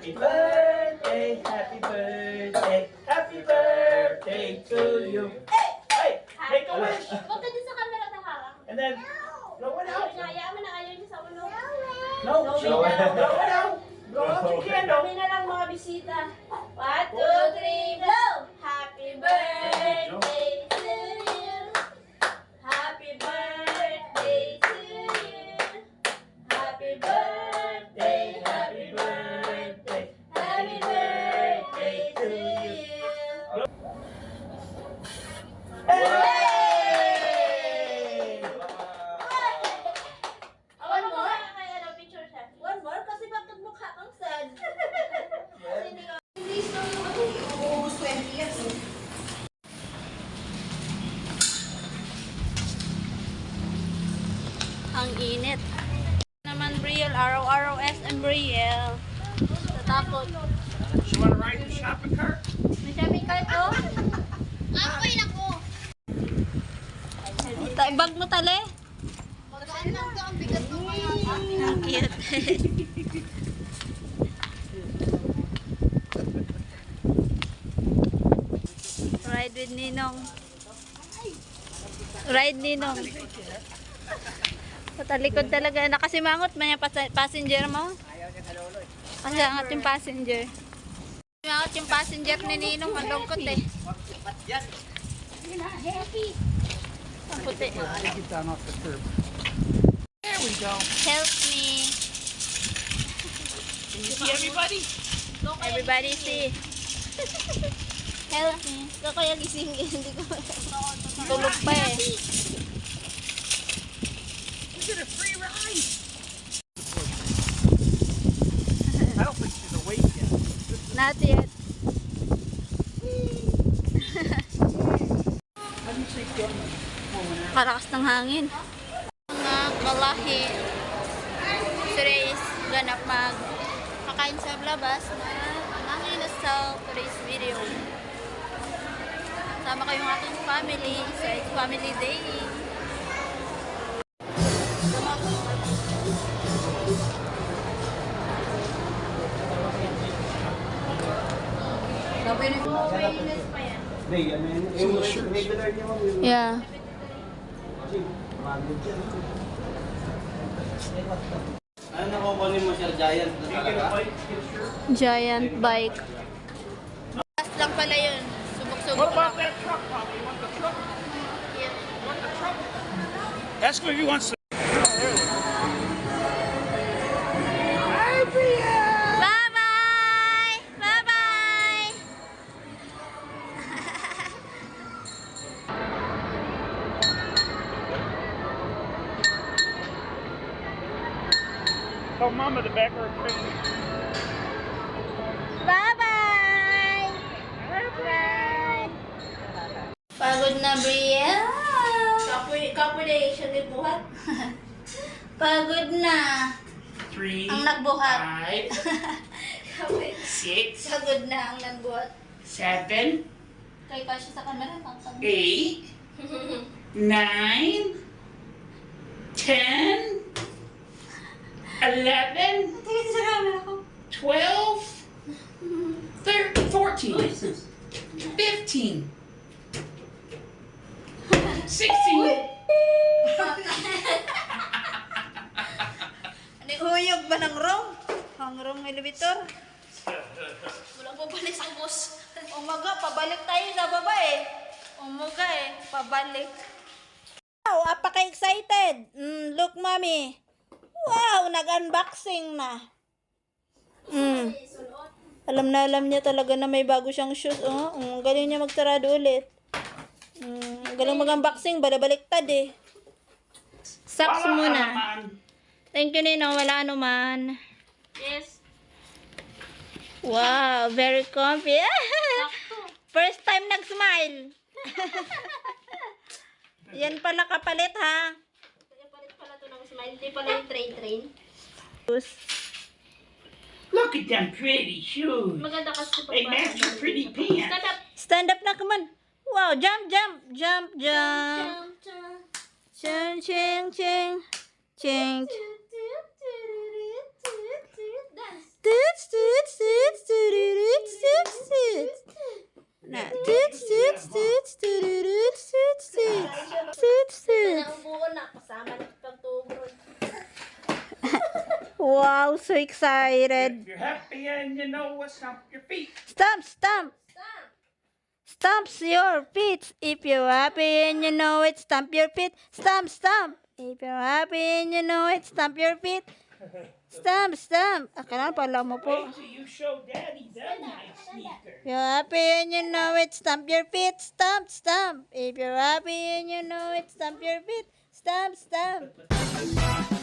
Happy birthday, happy birthday, happy birthday to you. Hey, make a wish. Huwag ka din sa camera taharang. And then, blow it out. Hayaan mo na ayaw niyo sa ulo. No, blow it out. Blow out your candle. Kami na lang mga bisita. 1, 2, 3, blow! Happy birthday to you. Happy birthday to you. Happy birthday, happy birthday, happy birthday to you. Hey! One more? Kaya picture siya. One more? Kasi bakit mukha kang sad? Kasi hindi ka... Hindi so uubos 20 years. Ang init. Naman Brielle, araw-araw SM Brielle. Tatakot. You wanna ride the shopping cart? May shopping cart ko? Ako'y nako. Bag mo tali? Saan lang ito ang bigat mo ngayon? Ang cute. Ride with Ninong. Ride Ninong. Patalikod talaga. Nakasimangot man yung passenger mo. Kasi angat yung passenger. Simangot yung passenger ni Ninong. Ang lungkot eh. Ang puti. There we go. Help me. Can you see everybody? Everybody see. Help me. Ito kaya gising hindi ko. Tulog pa eh. Is it a free ride? I don't think she's awake yet. Not yet. Karakas ng hangin. Mga kalahi. Si Reyes ganap mag kakain sa labas na hangin na sa today's video. Sama kayong aking family sa family day. Yeah. Ano nakukunin mo, Sir Giant? Na talaga? Giant bike. Last lang pala yun. Subok-subok lang. that truck, Poppy? You want the truck? Yeah. You want the truck? Ask him if he wants to. Bye-bye! Bye-bye! Tell Mama to back her train. Bye-bye! Bye-bye! Pagod na, Brielle. Kapoy na siya nagbuhat. Pagod na. 3, Ang nagbuhat. 5, 6, Pagod na ang nagbuhat. 7, Kay pa siya sa camera. 8, 9, 10, 11, Tingin sa camera ko. 12, 13, 14, 15, 16. Ano huyog ba ng rong? Ang rong elevator? Walang pabalis ang bus. Umaga, pabalik tayo sa baba eh. Umaga eh, pabalik. Wow, apaka-excited. Look, mommy. Wow, nag-unboxing na. Alam na alam niya talaga na may bago siyang shoes. Oh, ang galing niya magsarado ulit. Ang galing mag-unboxing, balabaliktad eh. Socks muna. Thank you, Nino. Wala anuman. Yes. Wow, very comfy. First time nag-smile. Yan pala kapalit, ha? Kapalit pala ito ng smile. Hindi pala yung train. Look at them pretty shoes. Maganda kasi pag They match your pretty pants. Stand up. Stand up na, come on. Wow, jump, jump, jump, jump. Ching, ching, ching. Ching. Dance. Wow, so excited. If you're happy and you know it, stomp your feet. Stamp, stamp. Stamps your feet. If you're happy and you know it, stamp your feet. Stamp, stamp. If you're happy and you know it, stamp your feet. Stamp, stamp. Kailangan pala mo po. Wait till you show Daddy that nice sneaker. If you're happy and you know it, stamp your feet. Stamp, stamp. If you're happy and you know it, stamp your feet. Stamp, stamp.